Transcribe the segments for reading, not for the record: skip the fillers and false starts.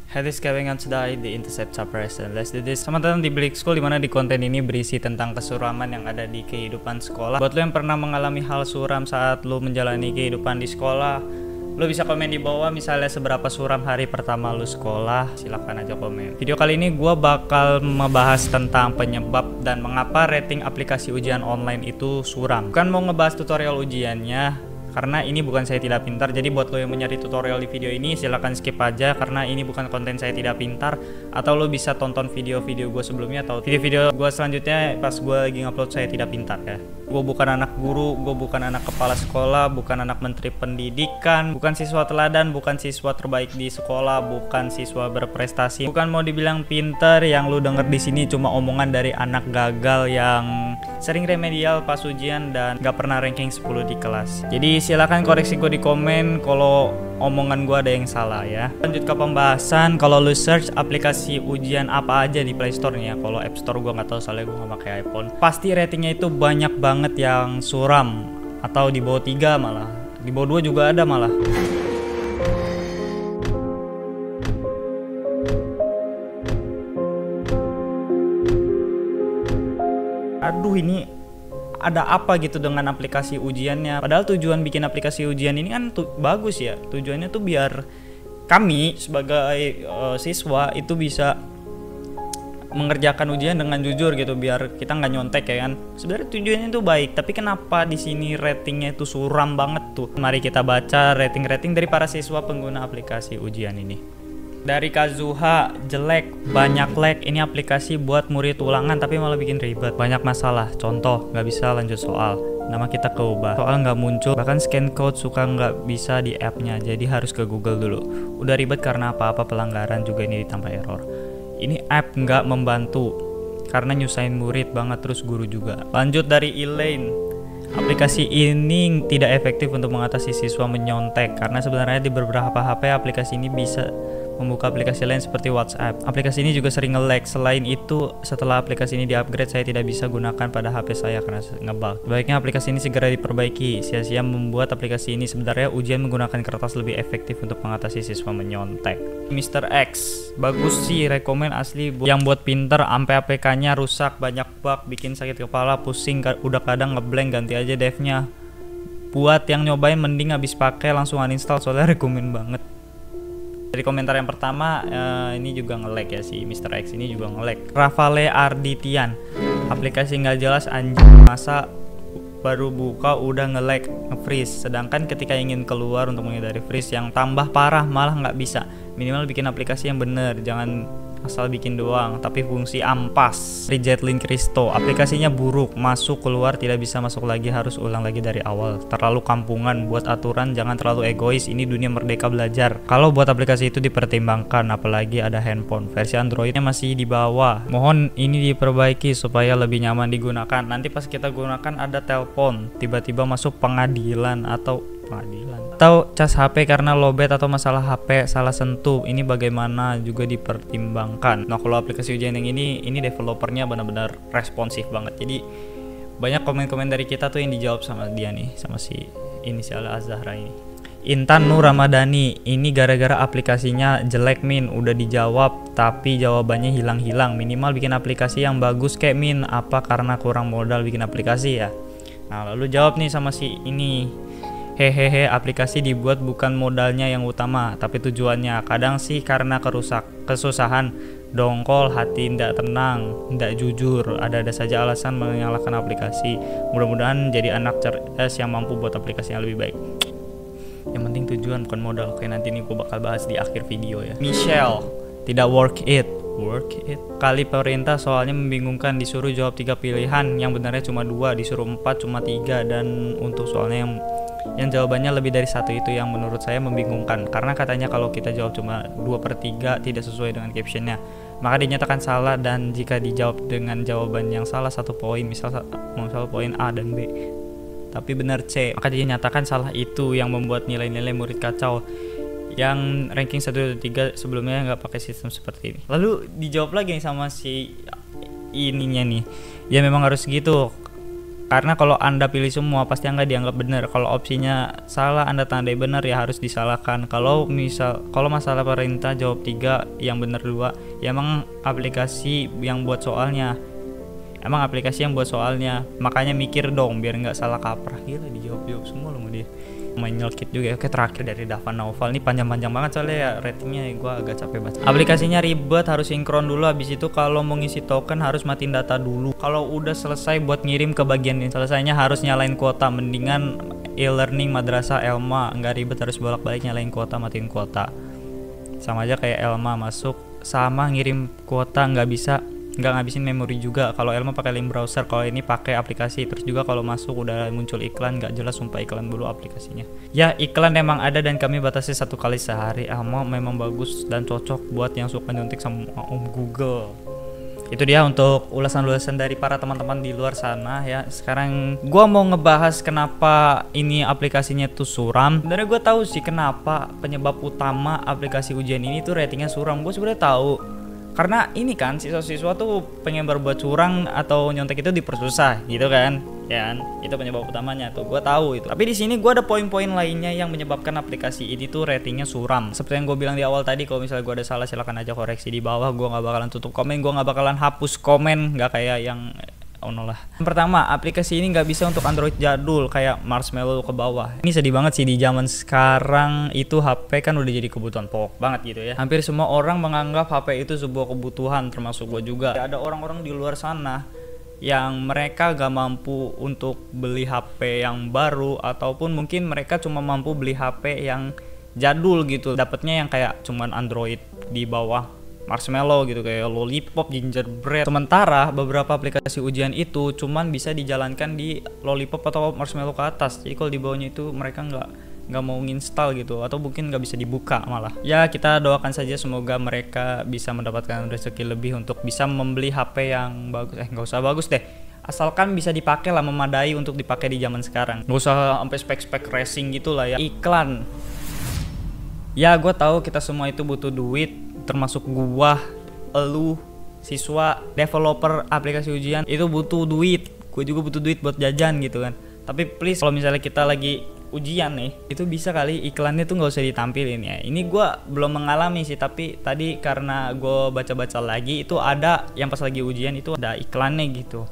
Head is going on today, the intercept suppression. Let's do this. Selamat datang di Bleak School, dimana di konten ini berisi tentang kesuraman yang ada di kehidupan sekolah. Buat lo yang pernah mengalami hal suram saat lo menjalani kehidupan di sekolah, lo bisa komen di bawah misalnya seberapa suram hari pertama lo sekolah. Silahkan aja komen. Video kali ini gue bakal membahas tentang penyebab dan mengapa rating aplikasi ujian online itu suram. Bukan mau ngebahas tutorial ujiannya, karena ini bukan saya tidak pintar. Jadi buat lo yang mencari tutorial di video ini, silahkan skip aja karena ini bukan konten saya tidak pintar. Atau lo bisa tonton video-video gue sebelumnya atau video-video gue selanjutnya pas gue lagi ngupload saya tidak pintar ya. Gue bukan anak guru, gue bukan anak kepala sekolah, bukan anak menteri pendidikan, bukan siswa teladan, bukan siswa terbaik di sekolah, bukan siswa berprestasi, bukan mau dibilang pinter. Yang lu denger di sini cuma omongan dari anak gagal yang sering remedial pas ujian dan gak pernah ranking 10 di kelas. Jadi silakan koreksi gue di komen kalau omongan gue ada yang salah ya. Lanjut ke pembahasan. Kalau lu search aplikasi ujian apa aja di Play Store nih ya. Kalau App Store gue nggak tahu soalnya gue nggak pakai iPhone. Pasti ratingnya itu banyak banget yang suram atau di bawah 3 malah. Di bawah 2 juga ada malah. Aduh, ini ada apa gitu dengan aplikasi ujiannya? Padahal tujuan bikin aplikasi ujian ini kan bagus ya. Tujuannya tuh biar kami sebagai siswa itu bisa mengerjakan ujian dengan jujur gitu, biar kita nggak nyontek ya kan. Sebenarnya tujuannya itu baik, tapi kenapa di sini ratingnya itu suram banget tuh? Mari kita baca rating-rating dari para siswa pengguna aplikasi ujian ini. Dari Kazuha, jelek, banyak lag, ini aplikasi buat murid ulangan tapi malah bikin ribet, banyak masalah. Contoh, nggak bisa lanjut soal, nama kita keubah, soal nggak muncul, bahkan scan code suka nggak bisa di appnya, jadi harus ke Google dulu. Udah ribet karena apa-apa pelanggaran juga ini ditambah error. Ini app nggak membantu karena nyusahin murid banget, terus guru juga. Lanjut dari Elaine, aplikasi ini tidak efektif untuk mengatasi siswa menyontek karena sebenarnya di beberapa HP aplikasi ini bisa membuka aplikasi lain seperti WhatsApp. Aplikasi ini juga sering nge-lag. Selain itu, setelah aplikasi ini di-upgrade, saya tidak bisa gunakan pada HP saya karena nge-bug. Baiknya aplikasi ini segera diperbaiki. Sia-sia membuat aplikasi ini. Sebenarnya ujian menggunakan kertas lebih efektif untuk mengatasi siswa menyontek. Mr. X, bagus sih, rekomen asli. Yang buat pinter, ampe APK-nya rusak, banyak bug, bikin sakit kepala, pusing, udah kadang ngeblank, ganti aja dev-nya. Buat yang nyobain mending habis pakai langsung uninstall, soalnya rekomen banget. Dari komentar yang pertama, ini juga nge-lag ya, si Mr. X ini juga nge-lag. Rafale Arditian, aplikasi nggak jelas anjing, masa baru buka udah nge-lag, nge-freeze. Sedangkan ketika ingin keluar untuk menghindari freeze yang tambah parah malah nggak bisa. Minimal bikin aplikasi yang bener, jangan asal bikin doang tapi fungsi ampas. Rijetlin Kristo, aplikasinya buruk, masuk keluar tidak bisa masuk lagi, harus ulang lagi dari awal. Terlalu kampungan, buat aturan jangan terlalu egois, ini dunia merdeka belajar. Kalau buat aplikasi itu dipertimbangkan, apalagi ada handphone. Versi Androidnya masih di bawah, mohon ini diperbaiki supaya lebih nyaman digunakan. Nanti pas kita gunakan ada telepon tiba-tiba masuk pengadilan atau cas HP karena lowbat atau masalah HP salah sentuh, ini bagaimana juga dipertimbangkan. Nah, kalau aplikasi ujian yang ini developernya benar-benar responsif banget, jadi banyak komen-komen dari kita tuh yang dijawab sama dia nih, sama si inisial Azahra ini. Intan Nur Ramadhani, ini gara-gara aplikasinya jelek Min, udah dijawab tapi jawabannya hilang-hilang. Minimal bikin aplikasi yang bagus kayak Min, apa karena kurang modal bikin aplikasi ya? Nah, lalu jawab nih sama si ini, hehehe, aplikasi dibuat bukan modalnya yang utama, tapi tujuannya. Kadang sih karena kesusahan, dongkol, hati ndak tenang, ndak jujur, ada saja alasan menyalahkan aplikasi. Mudah-mudahan jadi anak cerdas yang mampu buat aplikasi yang lebih baik. Yang penting tujuan bukan modal. Oke, nanti ini gue bakal bahas di akhir video ya. Michelle, tidak work it. Kali perintah soalnya membingungkan, disuruh jawab 3 pilihan, yang benarnya cuma 2, disuruh 4 cuma 3, dan untuk soalnya yang jawabannya lebih dari 1 itu yang menurut saya membingungkan, karena katanya kalau kita jawab cuma 2/3 tidak sesuai dengan captionnya, maka dinyatakan salah, dan jika dijawab dengan jawaban yang salah 1 poin, misal poin A dan B tapi benar C, maka dinyatakan salah. Itu yang membuat nilai-nilai murid kacau yang ranking 1-3 sebelumnya nggak pakai sistem seperti ini. Lalu dijawab lagi nih sama si ininya nih, ya memang harus gitu Karena kalau Anda pilih semua pasti Anda dianggap benar. Kalau opsinya salah Anda tandai benar ya harus disalahkan. Kalau masalah perintah jawab 3 yang benar 2, ya emang aplikasi yang buat soalnya. Makanya mikir dong biar nggak salah kaprah. Gila dijawab semua loh dia. Main nyelkit juga. Oke, terakhir dari Dava Naufal. Ini panjang-panjang banget soalnya ya, ratingnya gue agak capek baca. Aplikasinya ribet, harus sinkron dulu. Habis itu kalau mau ngisi token harus matiin data dulu. Kalau udah selesai buat ngirim ke bagian ini, selesainya harus nyalain kuota. Mendingan e-learning madrasah Elma, nggak ribet harus bolak-balik nyalain kuota, matiin kuota. Sama aja kayak Elma masuk sama ngirim kuota, nggak ngabisin memori juga. Kalau Elma pakai link browser, kalau ini pakai aplikasi. Terus juga kalau masuk udah muncul iklan nggak jelas, sumpah iklan dulu aplikasinya. Ya iklan emang ada dan kami batasi 1 kali sehari. Elma memang bagus dan cocok buat yang suka nyuntik sama Om Google. Itu dia untuk ulasan-ulasan dari para teman-teman di luar sana ya. Sekarang gua mau ngebahas kenapa ini aplikasinya tuh suram. Sebenarnya gue tahu sih kenapa penyebab utama aplikasi ujian ini tuh ratingnya suram. Gue sebenarnya tahu. Karena ini kan siswa-siswa tuh pengen berbuat curang atau nyontek itu dipersusah gitu kan. Ya kan? Itu penyebab utamanya tuh. Gue tahu itu. Tapi di sini gue ada poin-poin lainnya yang menyebabkan aplikasi ini tuh ratingnya suram. Seperti yang gue bilang di awal tadi, kalau misalnya gue ada salah silahkan aja koreksi di bawah. Gue nggak bakalan tutup komen, gue nggak bakalan hapus komen, nggak kayak yang lah. Yang pertama, aplikasi ini nggak bisa untuk Android jadul kayak Marshmallow ke bawah. Ini sedih banget sih, di zaman sekarang itu HP kan udah jadi kebutuhan pokok banget gitu ya. Hampir semua orang menganggap HP itu sebuah kebutuhan, termasuk gue juga. Ada orang-orang di luar sana yang mereka gak mampu untuk beli HP yang baru, ataupun mungkin mereka cuma mampu beli HP yang jadul gitu, dapatnya yang kayak cuman Android di bawah Marshmallow gitu, kayak Lollipop, Gingerbread. Sementara beberapa aplikasi ujian itu cuman bisa dijalankan di Lollipop atau Marshmallow ke atas. Jadi kalau di bawahnya itu mereka nggak mau nginstal gitu, atau mungkin nggak bisa dibuka malah. Ya kita doakan saja semoga mereka bisa mendapatkan rezeki lebih untuk bisa membeli HP yang bagus. Nggak usah bagus deh, asalkan bisa dipakai lah, memadai untuk dipakai di zaman sekarang. Nggak usah sampai spek-spek racing gitu lah ya. Iklan. Ya gue tahu kita semua itu butuh duit, termasuk gua, elu, siswa, developer aplikasi ujian itu butuh duit. Gue juga butuh duit buat jajan gitu kan. Tapi please kalau misalnya kita lagi ujian nih, itu bisa kali iklannya tuh nggak usah ditampilin ya. Ini gue belum mengalami sih, tapi tadi karena gue baca-baca lagi itu ada yang pas lagi ujian itu ada iklannya gitu.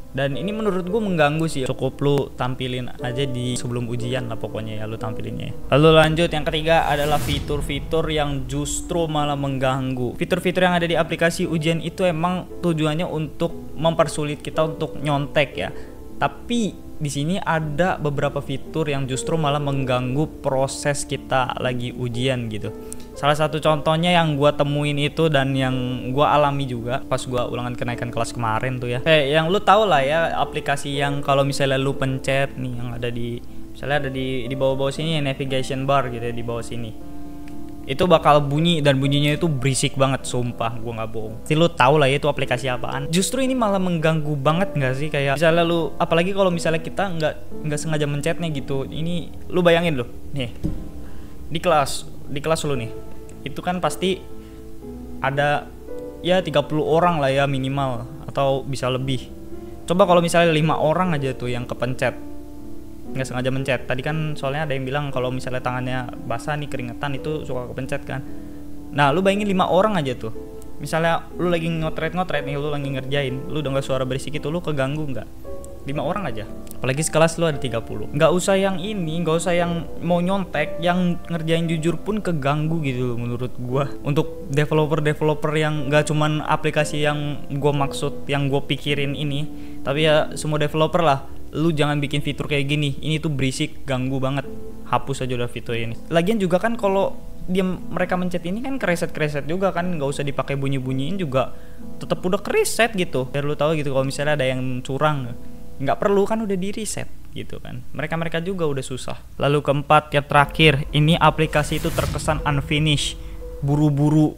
Dan ini menurut gue mengganggu sih. Cukup lu tampilin aja di sebelum ujian lah pokoknya ya, lu tampilinnya. Lalu lanjut, yang ketiga adalah fitur-fitur yang justru malah mengganggu. Fitur-fitur yang ada di aplikasi ujian itu emang tujuannya untuk mempersulit kita untuk nyontek ya. Tapi di sini ada beberapa fitur yang justru malah mengganggu proses kita lagi ujian gitu. Salah satu contohnya yang gua temuin itu dan yang gua alami juga pas gua ulangan kenaikan kelas kemarin tuh ya. Yang lu tau lah ya, aplikasi yang kalau misalnya lu pencet nih, yang ada di misalnya ada di bawah-bawah sini ya, navigation bar gitu ya, di bawah sini. Itu bakal bunyi dan bunyinya itu berisik banget, sumpah gua nggak bohong. Jadi lu tau lah ya itu aplikasi apaan. Justru ini malah mengganggu banget nggak sih, kayak misalnya lu, apalagi kalau misalnya kita nggak sengaja mencetnya gitu. Ini lu bayangin loh, nih di kelas lu nih, itu kan pasti ada ya 30 orang lah ya minimal, atau bisa lebih. Coba kalau misalnya 5 orang aja tuh yang kepencet, nggak sengaja mencet. Tadi kan soalnya ada yang bilang kalau misalnya tangannya basah nih, keringetan, itu suka kepencet kan. Nah lu bayangin 5 orang aja tuh, misalnya lu lagi ngotret nih, lu lagi ngerjain, lu denger suara berisik itu, lu keganggu nggak? 5 orang aja, apalagi sekelas lu ada 30. Nggak usah yang ini, nggak usah yang mau nyontek, yang ngerjain jujur pun keganggu gitu menurut gua. Untuk developer yang nggak cuman aplikasi yang gua maksud, yang gua pikirin ini, tapi ya semua developer lah, lu jangan bikin fitur kayak gini. Ini tuh berisik, ganggu banget. Hapus aja udah fitur ini. Lagian juga kan kalau mereka mencet ini kan kereset juga kan, nggak usah dipakai bunyi-bunyiin juga, tetap udah kereset gitu. Biar lu tahu gitu kalau misalnya ada yang curang, nggak perlu kan, udah di reset gitu kan. Mereka juga udah susah. Lalu keempat, yang terakhir, ini aplikasi itu terkesan unfinished, buru-buru.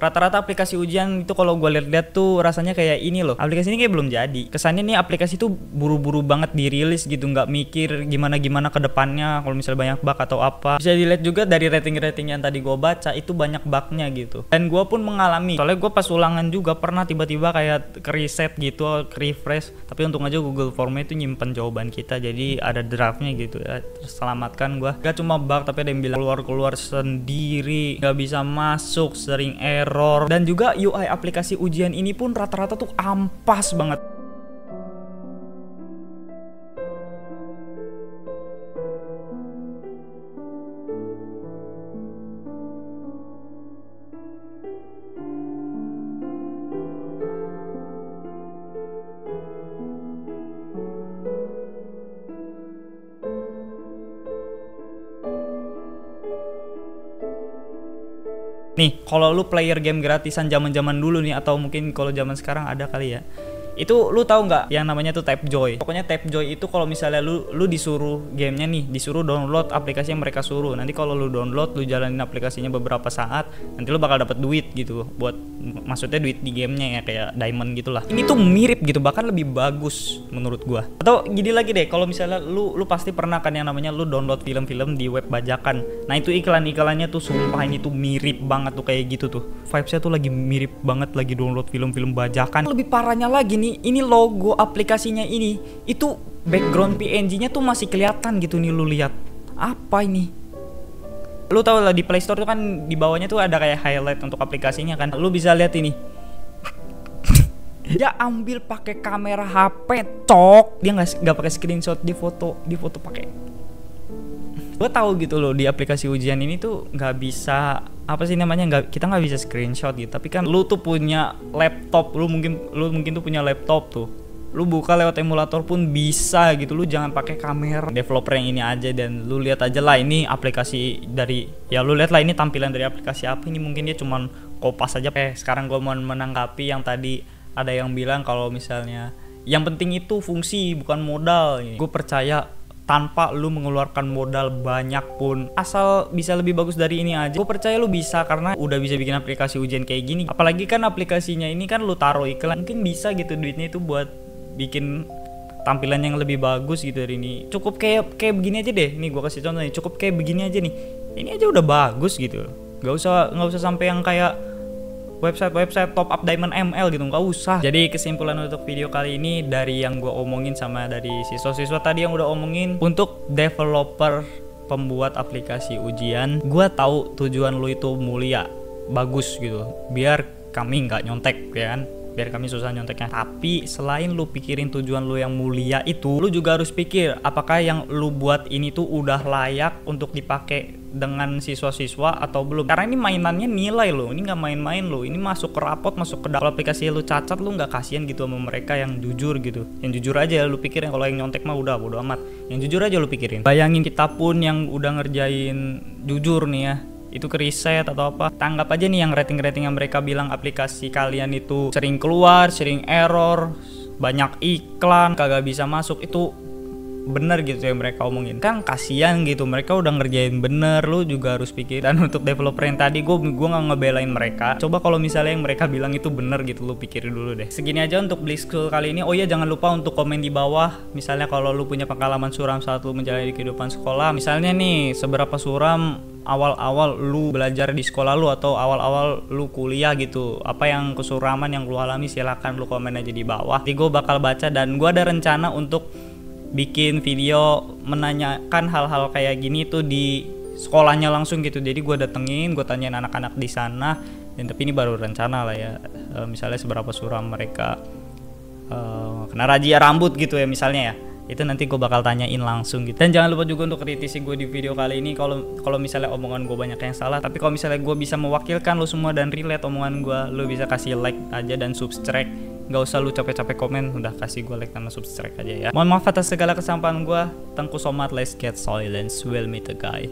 Rata-rata aplikasi ujian itu kalau gue lihat-lihat tuh rasanya kayak ini loh, aplikasi ini kayak belum jadi. Kesannya nih aplikasi tuh buru-buru banget dirilis gitu, nggak mikir gimana ke depannya kalau misalnya banyak bug atau apa. Bisa dilihat juga dari rating yang tadi gue baca, itu banyak bugnya gitu. Dan gue pun mengalami, soalnya gue pas ulangan juga pernah tiba-tiba kayak reset gitu, refresh. Tapi untung aja Google Formnya itu nyimpen jawaban kita, jadi ada draftnya gitu ya, terselamatkan gue. Gak cuma bug, tapi ada yang bilang keluar sendiri, gak bisa masuk, sering error. Dan juga UI aplikasi ujian ini pun rata-rata tuh ampas banget. Nih, kalau lu player game gratisan zaman-zaman dulu nih, atau mungkin kalau zaman sekarang ada kali ya. Itu lu tahu nggak yang namanya tuh Tapjoy? Pokoknya Tapjoy itu kalau misalnya lu disuruh gamenya nih, disuruh download aplikasi yang mereka suruh. Nanti kalau lu download, lu jalanin aplikasinya beberapa saat, nanti lu bakal dapat duit gitu. Buat maksudnya duit di gamenya ya, kayak diamond gitulah. Ini tuh mirip gitu, bahkan lebih bagus menurut gua. Atau gini lagi deh, kalau misalnya lu pasti pernah kan yang namanya lu download film-film di web bajakan. Nah itu iklan-iklannya tuh sumpah ini tuh mirip banget tuh kayak gitu tuh. Vibesnya tuh lagi mirip banget, lagi download film-film bajakan. Lebih parahnya lagi nih, ini logo aplikasinya ini, itu background PNG-nya tuh masih kelihatan gitu nih, lu lihat. Apa ini? Lu tau lah di Play Store tuh kan di bawahnya tuh ada kayak highlight untuk aplikasinya kan. Lu bisa lihat ini. Dia ambil pakai kamera HP, cok. Dia nggak pakai screenshot, di foto pakai. Gue tahu gitu loh, di aplikasi ujian ini tuh nggak bisa apa sih namanya, kita nggak bisa screenshot gitu. Tapi kan lu tuh punya laptop, lu mungkin tuh punya laptop tuh, lu buka lewat emulator pun bisa gitu. Lu jangan pakai kamera developer yang ini aja, dan lu lihat aja lah ini aplikasi dari, ya lu lihat lah ini tampilan dari aplikasi apa ini. Mungkin dia cuman kopas aja. Sekarang gue mau menanggapi yang tadi ada yang bilang kalau misalnya yang penting itu fungsi bukan modal. Gue percaya tanpa lu mengeluarkan modal banyak pun, asal bisa lebih bagus dari ini aja, gue percaya lu bisa, karena udah bisa bikin aplikasi ujian kayak gini. Apalagi kan aplikasinya ini kan lu taruh iklan, mungkin bisa gitu duitnya itu buat bikin tampilan yang lebih bagus gitu dari ini. Cukup kayak begini aja deh, nih gue kasih contoh nih, cukup kayak begini aja nih, ini aja udah bagus gitu. Nggak usah sampai yang kayak website top up diamond ML gitu, nggak usah. Jadi kesimpulan untuk video kali ini, dari yang gue omongin sama dari siswa-siswa tadi yang udah omongin, untuk developer pembuat aplikasi ujian, gue tahu tujuan lu itu mulia, bagus gitu, biar kami nggak nyontek ya kan, biar kami susah nyonteknya. Tapi selain lu pikirin tujuan lu yang mulia itu, lu juga harus pikir apakah yang lu buat ini tuh udah layak untuk dipakai dengan siswa-siswa atau belum. Karena ini mainannya nilai lo, ini nggak main-main lo, ini masuk ke rapot, masuk ke dalam aplikasi. Lu cacat, lu nggak kasihan gitu sama mereka yang jujur gitu. Yang jujur aja lu pikirin, kalau yang nyontek mah udah bodo amat. Yang jujur aja lu pikirin. Bayangin kita pun yang udah ngerjain jujur nih ya, itu ke riset atau apa, tanggap aja nih yang rating yang mereka bilang aplikasi kalian itu sering keluar, sering error, banyak iklan, kagak bisa masuk, itu bener gitu yang mereka omongin. Kan kasihan gitu, mereka udah ngerjain bener, lu juga harus pikir. Dan untuk developer yang tadi, gue nggak ngebelain mereka. Coba kalau misalnya yang mereka bilang itu bener gitu, lu pikirin dulu deh. Segini aja untuk Blitzschool kali ini. Oh iya, jangan lupa untuk komen di bawah, misalnya kalau lu punya pengalaman suram saat lu menjalani kehidupan sekolah. Misalnya nih, seberapa suram awal-awal lu belajar di sekolah lu, atau awal-awal lu kuliah gitu. Apa yang kesuraman yang lu alami, silakan lu komen aja di bawah. Nanti gue bakal baca, dan gue ada rencana untuk bikin video menanyakan hal-hal kayak gini tuh di sekolahnya langsung gitu. Jadi gue datengin, gue tanyain anak-anak di sana. Dan tapi ini baru rencana lah ya, misalnya seberapa suram mereka kena razia rambut gitu ya misalnya ya, itu nanti gue bakal tanyain langsung gitu. Dan jangan lupa juga untuk kritisi gue di video kali ini kalau misalnya omongan gue banyak yang salah. Tapi kalau misalnya gue bisa mewakilkan lo semua dan relate omongan gue, lo bisa kasih like aja dan subscribe. Gak usah lu capek-capek komen, udah kasih gue like sama subscribe aja ya. Mohon maaf atas segala kesampahan gue. Thank you so much, let's get silence, we'll meet a guy.